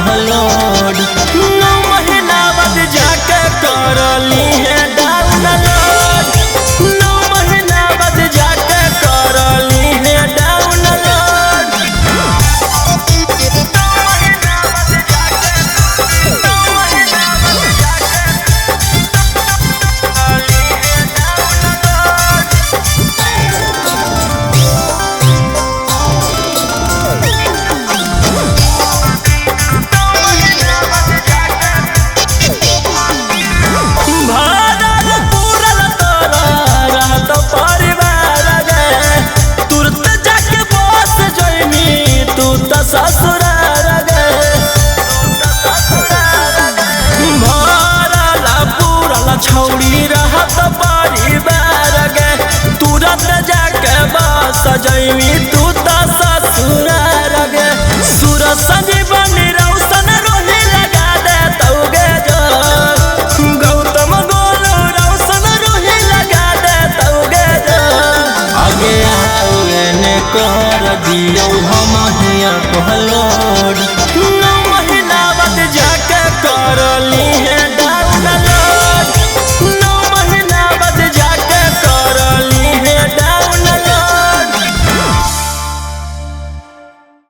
upload 9 महीना बाद जाके करली है डाउनलोड 9 महीना बाद जाके करली है डाउनलोड 9 महीना बाद जाके ससुराल गए भरला पूरला छौड़ी रहत परिवार गए तुरंत जाके बस जइमी तू त ससुराल गए सुर संजीवन रौशन रोही लगा दे तौगे जो गौतम गोलू रौशन रोही लगा दे तौगे जो आगे आओ ने कर दियो हम हिया कहलो